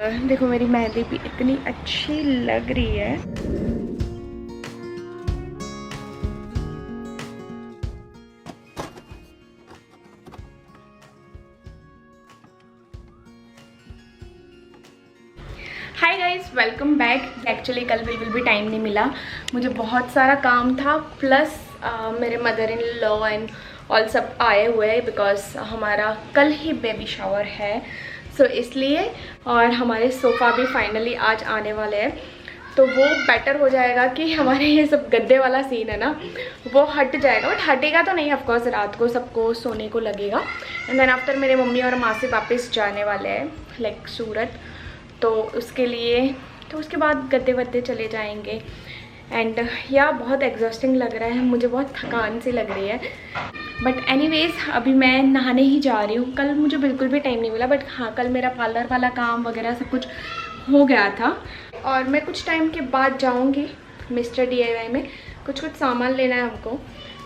देखो मेरी मेहंदी भी इतनी अच्छी लग रही है। हाय गाइस, वेलकम बैक। एक्चुअली कल बिल्कुल भी टाइम नहीं मिला, मुझे बहुत सारा काम था, प्लस मेरे mother in law and all सब आए हुए हैं बिकॉज हमारा कल ही बेबी शावर है। सो इसलिए, और हमारे सोफ़ा भी फाइनली आज आने वाले हैं, तो वो बेटर हो जाएगा कि हमारे ये सब गद्दे वाला सीन है ना, वो हट जाएगा। बट हटेगा तो नहीं, ऑफकोर्स रात को सबको सोने को लगेगा। एंड देन आफ्टर मेरे मम्मी और माँ से वापस जाने वाले हैं लाइक सूरत, तो उसके लिए, तो उसके बाद गद्दे वद्दे चले जाएंगे। एंड या बहुत एग्जॉस्टिंग लग रहा है, मुझे बहुत थकान सी लग रही है। बट एनीवेज अभी मैं नहाने ही जा रही हूँ। कल मुझे बिल्कुल भी टाइम नहीं मिला, बट हाँ कल मेरा पार्लर वाला काम वगैरह सब कुछ हो गया था। और मैं कुछ टाइम के बाद जाऊँगी मिस्टर DIY में, कुछ सामान लेना है हमको,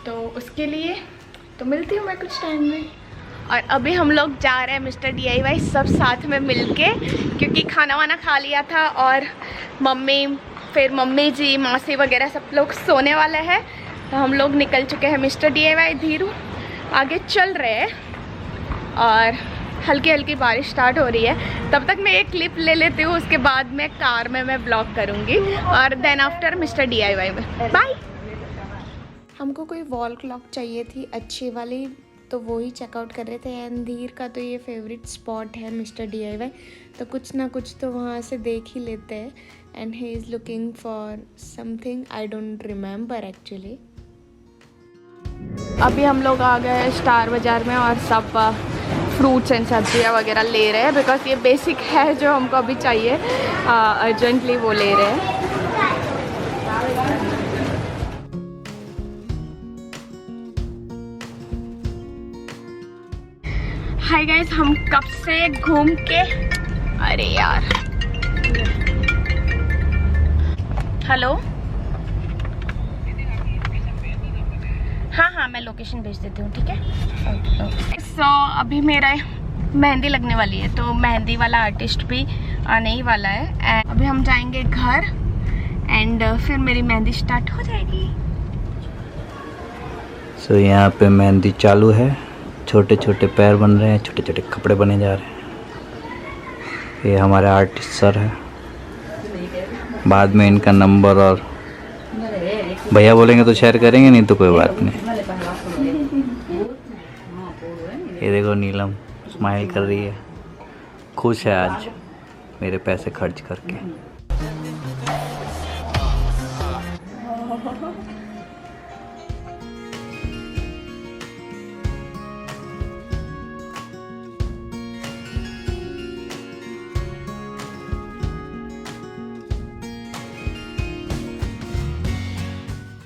तो उसके लिए तो मिलती हूँ मैं कुछ टाइम में। और अभी हम लोग जा रहे हैं मिस्टर DIY सब साथ में मिलके, क्योंकि खाना वाना खा लिया था और मम्मी, फिर मम्मी जी, मासी वगैरह सब लोग सोने वाले हैं, तो हम लोग निकल चुके हैं मिस्टर DIY। धीरू आगे चल रहे हैं और हल्की हल्की बारिश स्टार्ट हो रही है। तब तक मैं एक क्लिप ले लेती हूँ, उसके बाद मैं कार में मैं ब्लॉग करूँगी और देन आफ्टर मिस्टर DIY में बाय। हमको कोई वॉल क्लॉक चाहिए थी अच्छी वाली, तो वो ही चेकआउट कर रहे थे। एंड धीर का तो ये फेवरेट स्पॉट है मिस्टर DIY, तो कुछ ना कुछ तो वहाँ से देख ही लेते हैं। And he is looking for something, I don't remember actually. अभी हम लोग आ गए स्टार बाज़ार में और सब फ्रूट्स एंड सब्जियाँ वगैरह ले रहे हैं, बिकॉज ये बेसिक है जो हमको अभी चाहिए अर्जेंटली, वो ले रहे हैं। हाय गाइस, हम कब से घूम के, अरे यार, हेलो, हाँ मैं लोकेशन भेज देती हूँ, ठीक है। सो अभी मेरा मेहंदी लगने वाली है, तो मेहंदी वाला आर्टिस्ट भी आने ही वाला है। एंड अभी हम जाएंगे घर एंड फिर मेरी मेहंदी स्टार्ट हो जाएगी। सो यहाँ पे मेहंदी चालू है, छोटे छोटे पैर बन रहे हैं, छोटे छोटे कपड़े बने जा रहे हैं। ये हमारे आर्टिस्ट सर है। बाद में इनका नंबर और भैया बोलेंगे तो शेयर करेंगे, नहीं तो कोई बात नहीं। ये देखो नीलम स्माइल कर रही है, खुश है आज मेरे पैसे खर्च करके।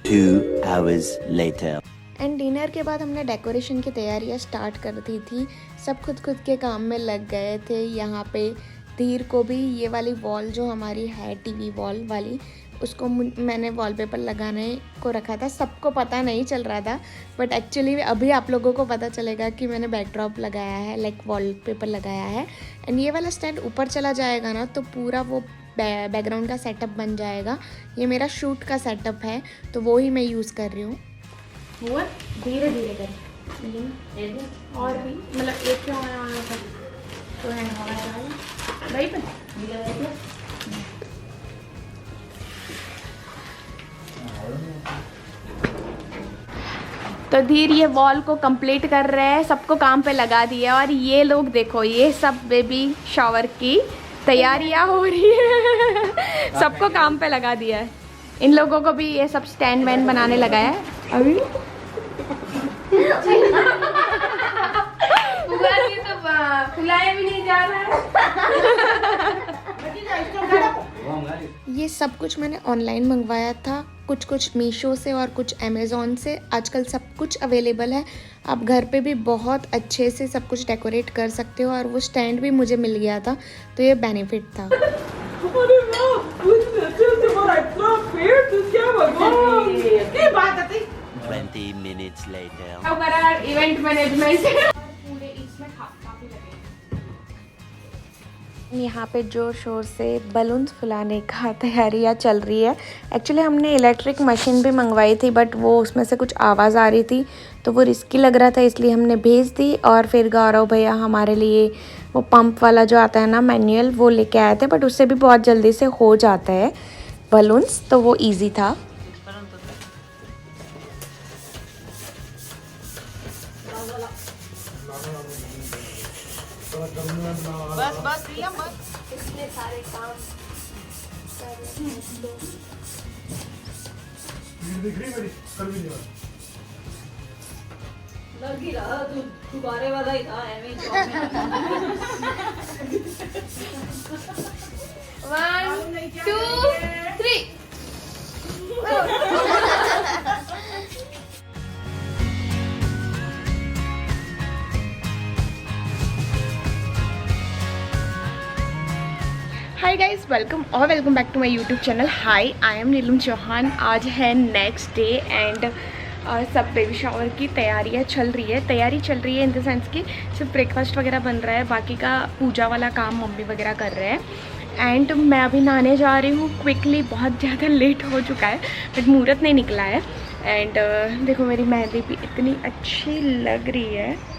Two hours later. And dinner के बाद हमने डेकोरेशन की तैयारियां स्टार्ट कर दी थी। सब खुद के काम में लग गए थे। यहाँ पे धीर को भी ये वाली वॉल जो हमारी है TV वॉल वाली, उसको मैंने वॉलपेपर लगाने को रखा था। सबको पता नहीं चल रहा था, बट एक्चुअली अभी आप लोगों को पता चलेगा कि मैंने बैकड्रॉप लगाया है, लाइक वॉलपेपर लगाया है। एंड ये वाला स्टैंड ऊपर चला जाएगा ना, तो पूरा वो बैकग्राउंड का सेटअप बन जाएगा। ये मेरा शूट का सेटअप है, तो वो ही मैं यूज़ कर रही हूँ। वो धीरे धीरे करें और भी, मतलब एक क्यों आया था तो है भाई पर तो धीर ये वॉल को कंप्लीट कर रहे हैं, सबको काम पे लगा दिया। और ये लोग देखो, ये सब बेबी शावर की तैयारियां हो रही है। सबको काम पे लगा दिया है। इन लोगों को भी ये सब स्टैंड वैंड बनाने लगा है अभी। फुलाया भी नहीं जा रहा है। ये सब कुछ मैंने ऑनलाइन मंगवाया था, कुछ मीशो से और कुछ अमेज़ॉन से। आजकल सब कुछ अवेलेबल है, आप घर पे भी बहुत अच्छे से सब कुछ डेकोरेट कर सकते हो। और वो स्टैंड भी मुझे मिल गया था, तो ये बेनिफिट था। 20 minutes later. इवेंट मैनेजमेंट पूरे इसमें काफी लगे। यहाँ पे जोर शोर से बलून्स फुलाने का तैयारियाँ चल रही है। एक्चुअली हमने इलेक्ट्रिक मशीन भी मंगवाई थी बट वो उसमें से कुछ आवाज़ आ रही थी तो वो रिस्की लग रहा था, इसलिए हमने भेज दी। और फिर गौरव भैया हमारे लिए वो पंप वाला जो आता है ना मैनुअल, वो लेके आए थे, बट उससे भी बहुत जल्दी से हो जाता है बलून्स, तो वो ईजी था। बस बस लिया बस इतने सारे काम लगी रहा तू दोबारे वाला ही था एਵੇਂ 1 2 3 hi guys, welcome back to my YouTube channel. Hi, I am Neelam Chauhan. आज है नेक्स्ट डे एंड सब बेबी शावर की तैयारी चल रही है इन द सेंस कि सिर्फ ब्रेकफास्ट वगैरह बन रहा है, बाकी का पूजा वाला काम मम्मी वगैरह कर रहे हैं। एंड मैं अभी नहाने जा रही हूँ क्विकली, बहुत ज़्यादा लेट हो चुका है बट मुहूर्त नहीं निकला है। एंड देखो मेरी मेहंदी भी इतनी अच्छी लग रही है।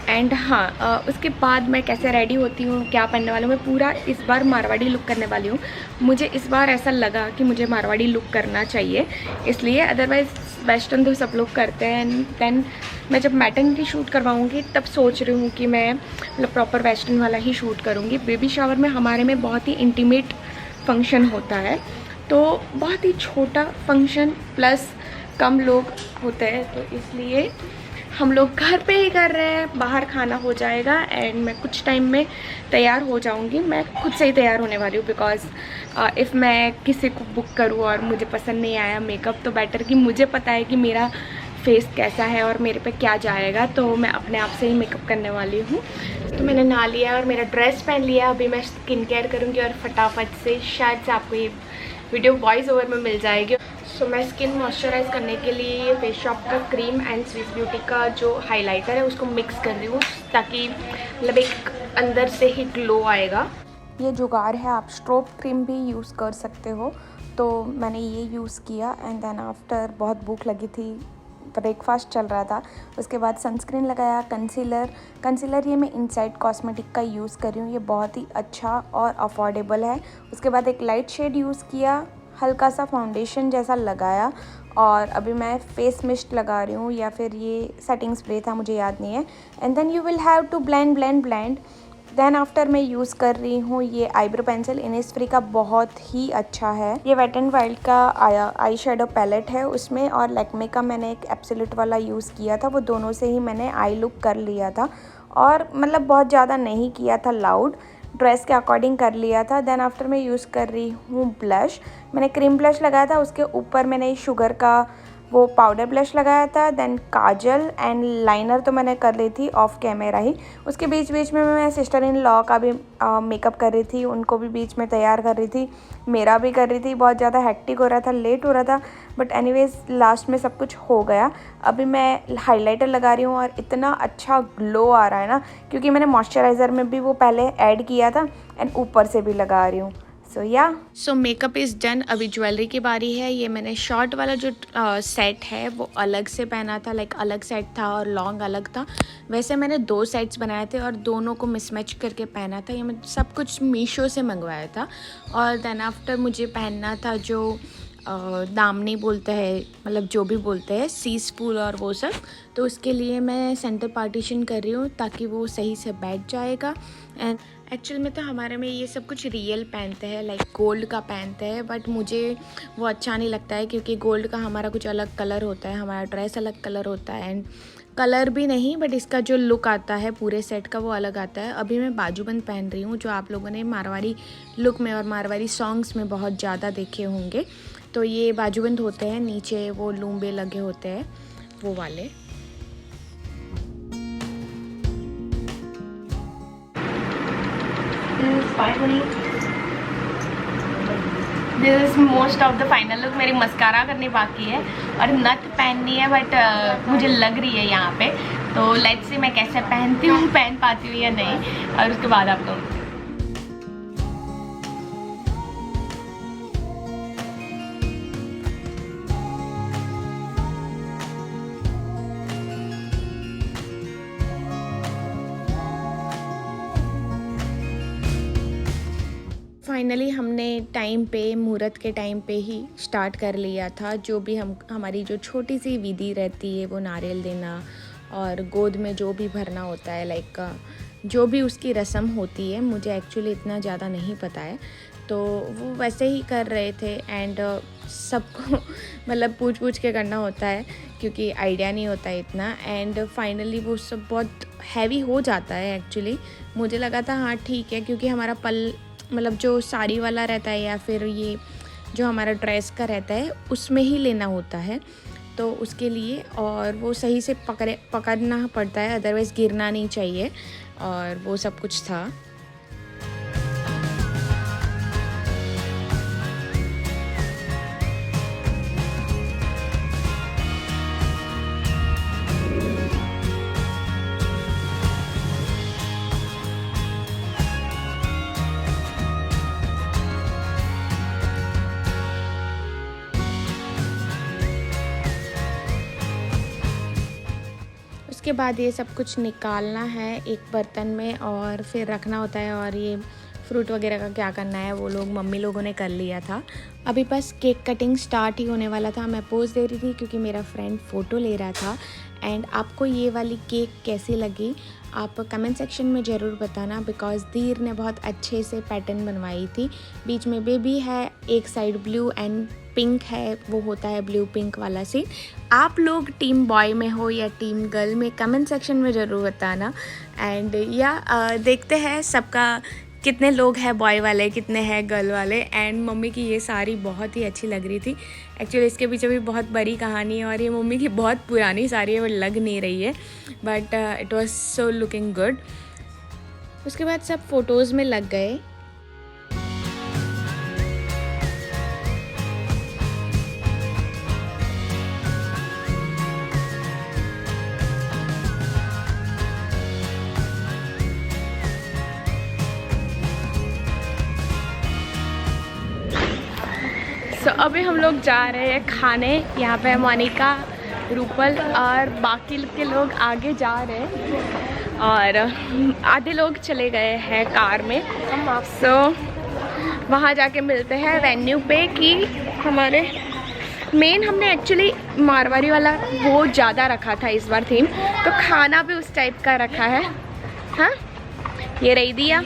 एंड हाँ, उसके बाद मैं कैसे रेडी होती हूँ, क्या पहनने वाली हूँ, मैं पूरा इस बार मारवाड़ी लुक करने वाली हूँ। मुझे इस बार ऐसा लगा कि मुझे मारवाड़ी लुक करना चाहिए, इसलिए अदरवाइज़ वेस्टर्न तो सब लोग करते हैं। देन मैं जब मैटर्निटी शूट करवाऊँगी तब सोच रही हूँ कि मैं मतलब प्रॉपर वेस्टर्न वाला ही शूट करूँगी। बेबी शावर में हमारे में बहुत ही इंटीमेट फंक्शन होता है, तो बहुत ही छोटा फंक्शन प्लस कम लोग होते हैं, तो इसलिए हम लोग घर पे ही कर रहे हैं। बाहर खाना हो जाएगा एंड मैं कुछ टाइम में तैयार हो जाऊंगी। मैं खुद से ही तैयार होने वाली हूँ बिकॉज़ इफ़ मैं किसी को बुक करूँ और मुझे पसंद नहीं आया मेकअप, तो बेटर कि मुझे पता है कि मेरा फेस कैसा है और मेरे पे क्या जाएगा, तो मैं अपने आप से ही मेकअप करने वाली हूँ। तो मैंने नहा लिया और मेरा ड्रेस पहन लिया। अभी मैं स्किन केयर करूँगी और फटाफट से शायद से आपको ये वीडियो वॉइस ओवर में मिल जाएगी। सो मैं स्किन मॉइस्चराइज करने के लिए ये फेस शॉप का क्रीम एंड स्विस ब्यूटी का जो हाइलाइटर है उसको मिक्स कर रही हूँ, ताकि मतलब एक अंदर से ही ग्लो आएगा। ये जुगाड़ है, आप स्ट्रोब क्रीम भी यूज़ कर सकते हो, तो मैंने ये यूज़ किया। एंड देन आफ्टर बहुत भूख लगी थी, ब्रेकफास्ट चल रहा था, उसके बाद सनस्क्रीन लगाया, कंसीलर ये मैं इनसाइड कॉस्मेटिक का यूज़ कर रही हूँ, ये बहुत ही अच्छा और अफोर्डेबल है। उसके बाद एक लाइट शेड यूज़ किया, हल्का सा फाउंडेशन जैसा लगाया, और अभी मैं फेस मिस्ट लगा रही हूँ, या फिर ये सेटिंग स्प्रे था, मुझे याद नहीं है। And then you will have to blend. Then after मैं यूज़ कर रही हूँ ये आईब्रो पेंसिल, इनिसफ्री का, बहुत ही अच्छा है। ये वेट एंड वाइल्ड का आई शेडो पैलेट है उसमें, और लैक्मे का मैंने एक एब्सोल्यूट वाला यूज़ किया था, वो दोनों से ही मैंने आई लुक कर लिया था, और मतलब बहुत ज़्यादा नहीं किया था, लाउड ड्रेस के अकॉर्डिंग कर लिया था। देन आफ्टर मैं यूज़ कर रही हूँ ब्लश, मैंने क्रीम ब्लश लगाया था, उसके ऊपर मैंने शुगर का वो पाउडर ब्लश लगाया था। देन काजल एंड लाइनर तो मैंने कर ली थी ऑफ कैमरा ही। उसके बीच में मैं सिस्टर इन लॉ का भी मेकअप कर रही थी, उनको भी बीच में तैयार कर रही थी, मेरा भी कर रही थी। बहुत ज़्यादा हेक्टिक हो रहा था, लेट हो रहा था, बट एनीवेज लास्ट में सब कुछ हो गया। अभी मैं हाइलाइटर लगा रही हूँ और इतना अच्छा ग्लो आ रहा है ना, क्योंकि मैंने मॉइस्चराइज़र में भी वो पहले ऐड किया था एंड ऊपर से भी लगा रही हूँ। सो मेकअप इज़ डन। अभी ज्वेलरी की बारी है। ये मैंने शॉर्ट वाला जो सेट है वो अलग से पहना था, लाइक अलग सेट था और लॉन्ग अलग था। वैसे मैंने 2 सेट्स बनाए थे और दोनों को मिसमैच करके पहना था। ये मैं सब कुछ मीशो से मंगवाया था। और देन आफ्टर मुझे पहनना था जो दामनी बोलते हैं, मतलब जो भी बोलते हैं, सीस फूल और वो सब, तो उसके लिए मैं सेंटर पार्टीशन कर रही हूँ ताकि वो सही से बैठ जाएगा। एंड एक्चुअल में तो हमारे में ये सब कुछ रियल पहनते हैं, लाइक गोल्ड का पहनते हैं, बट मुझे वो अच्छा नहीं लगता है क्योंकि गोल्ड का हमारा कुछ अलग कलर होता है, हमारा ड्रेस अलग कलर होता है, एंड कलर भी नहीं बट इसका जो लुक आता है पूरे सेट का वो अलग आता है। अभी मैं बाजूबंद पहन रही हूँ, जो आप लोगों ने मारवाड़ी लुक में और मारवाड़ी सॉन्ग्स में बहुत ज़्यादा देखे होंगे। तो ये बाजूबंद होते हैं, नीचे वो लूम्बे लगे होते हैं, वो वाले। This is most of the final look. मेरी मस्कारा करनी बाकी है और नथ पहननी है, बट मुझे लग रही है यहाँ पे तो लेट्स सी मैं कैसे पहनती हूँ, पहन पाती हूँ या नहीं, और उसके बाद आप लोग। फाइनली हमने टाइम पे, मुहूर्त के टाइम पे ही स्टार्ट कर लिया था। जो भी हमारी जो छोटी सी विधि रहती है, वो नारियल देना और गोद में जो भी भरना होता है, लाइक जो भी उसकी रस्म होती है, मुझे एक्चुअली इतना ज़्यादा नहीं पता है, तो वो वैसे ही कर रहे थे। एंड सबको मतलब पूछ के करना होता है क्योंकि आइडिया नहीं होता है इतना। एंड फाइनली वो सब बहुत हैवी हो जाता है एक्चुअली। मुझे लगा था हाँ ठीक है, क्योंकि हमारा पल मतलब जो साड़ी वाला रहता है या फिर ये जो हमारा ड्रेस का रहता है उसमें ही लेना होता है, तो उसके लिए और वो सही से पकड़ना पड़ता है, अदरवाइज़ गिरना नहीं चाहिए, और वो सब कुछ था। उसके बाद ये सब कुछ निकालना है एक बर्तन में और फिर रखना होता है। और ये फ्रूट वगैरह का क्या करना है वो लोग, मम्मी लोगों ने कर लिया था। अभी बस केक कटिंग स्टार्ट ही होने वाला था। मैं पोज दे रही थी क्योंकि मेरा फ्रेंड फ़ोटो ले रहा था। एंड आपको ये वाली केक कैसी लगी आप कमेंट सेक्शन में ज़रूर बताना, बिकॉज़ धीर ने बहुत अच्छे से पैटर्न बनवाई थी। बीच में बेबी है, एक साइड ब्लू एंड पिंक है, वो होता है ब्लू पिंक वाला सीन। आप लोग टीम बॉय में हो या टीम गर्ल में, कमेंट सेक्शन में ज़रूर बताना। एंड या देखते हैं सबका कितने लोग हैं बॉय वाले, कितने हैं गर्ल वाले। एंड मम्मी की ये साड़ी बहुत ही अच्छी लग रही थी। एक्चुअली इसके पीछे भी बहुत बड़ी कहानी है, और ये मम्मी की बहुत पुरानी साड़ी है, वो लग नहीं रही है, but it was so looking good. उसके बाद सब फ़ोटोज़ में लग गए। तो अभी हम लोग जा रहे हैं खाने। यहाँ पे मोनिका, रूपल और बाकी के लोग आगे जा रहे हैं, और आधे लोग चले गए हैं कार में। सो वहाँ जाके मिलते हैं वेन्यू पे। कि हमारे मेन हमने एक्चुअली मारवाड़ी वाला वो ज़्यादा रखा था इस बार थीम, तो खाना भी उस टाइप का रखा है। हाँ, ये रही दिया,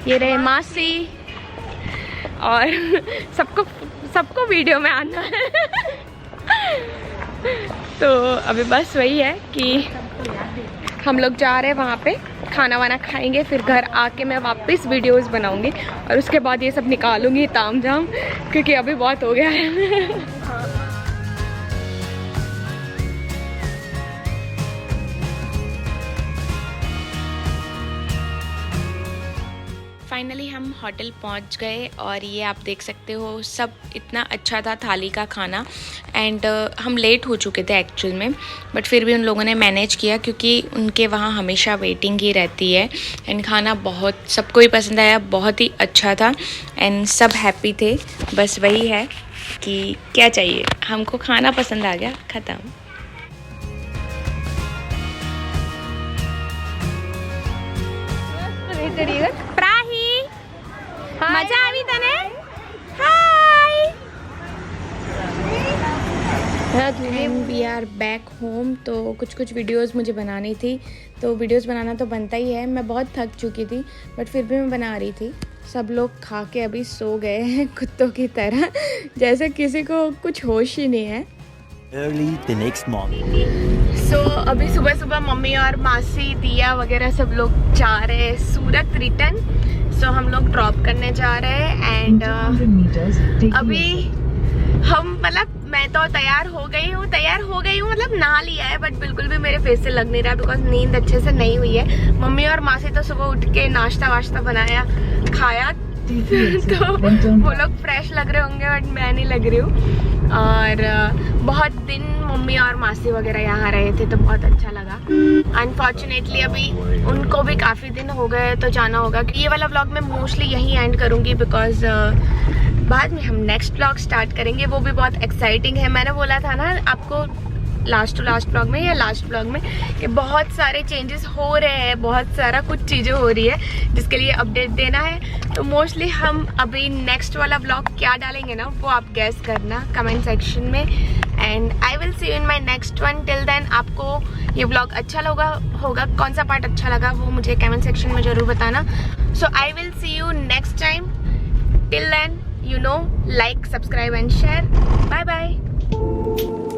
ये रहे मासी, और सबको वीडियो में आना है। तो अभी बस वही है कि हम लोग जा रहे हैं वहाँ पे, खाना वाना खाएंगे, फिर घर आके मैं वापस वीडियोस बनाऊंगी और उसके बाद ये सब निकालूंगी ताम झाम, क्योंकि अभी बहुत हो गया है। फाइनली हम होटल पहुंच गए, और ये आप देख सकते हो सब इतना अच्छा था थाली का खाना। एंड हम लेट हो चुके थे एक्चुअल में, बट फिर भी उन लोगों ने मैनेज किया, क्योंकि उनके वहाँ हमेशा वेटिंग ही रहती है। एंड खाना बहुत सबको ही पसंद आया, बहुत ही अच्छा था, एंड सब हैप्पी थे। बस वही है कि क्या चाहिए, हमको खाना पसंद आ गया, ख़त्म। मजा आई तने? Hi, and we are back home. तो कुछ वीडियोस मुझे बनानी थी, तो वीडियोस बनाना तो बनता ही है। मैं बहुत थक चुकी थी, बट फिर भी मैं बना रही थी। सब लोग खा के अभी सो गए हैं कुत्तों की तरह, जैसे किसी को कुछ होश ही नहीं है। Early the next morning. सो अभी सुबह सुबह मम्मी और मासी, दिया वगैरह सब लोग जा रहे हैं सूरत रिटर्न। सो हम लोग ड्रॉप करने जा रहे हैं। एंड अभी हम मतलब मैं तो तैयार हो गई हूँ मतलब नहा लिया है, बट बिल्कुल भी मेरे फेस से लग नहीं रहा, बिकॉज नींद अच्छे से नहीं हुई है। मम्मी और मासी तो सुबह उठ के नाश्ता वाश्ता बनाया, खाया, तो वो लोग फ्रेश लग रहे होंगे बट मैं नहीं लग रही हूँ। और बहुत दिन मम्मी और मासी वगैरह यहाँ रहे थे तो बहुत अच्छा लगा। अनफॉर्चुनेटली अभी उनको भी काफ़ी दिन हो गए तो जाना होगा। ये वाला व्लॉग मैं मोस्टली यहीं एंड करूँगी बिकॉज बाद में हम नेक्स्ट व्लॉग स्टार्ट करेंगे, वो भी बहुत एक्साइटिंग है। मैंने बोला था ना आपको लास्ट टू लास्ट व्लॉग में या लास्ट व्लॉग में कि बहुत सारे चेंजेस हो रहे हैं, बहुत सारा कुछ चीज़ें हो रही है जिसके लिए अपडेट देना है। तो मोस्टली हम अभी नेक्स्ट वाला व्लॉग क्या डालेंगे ना वो आप गैस करना कमेंट सेक्शन में। And I will see you in my next one. Till then आपको ये व्लॉग अच्छा होगा कौन सा पार्ट अच्छा लगा वो मुझे कमेंट सेक्शन में ज़रूर बताना। So I will see you next time. Till then you know, like, subscribe and share. Bye bye.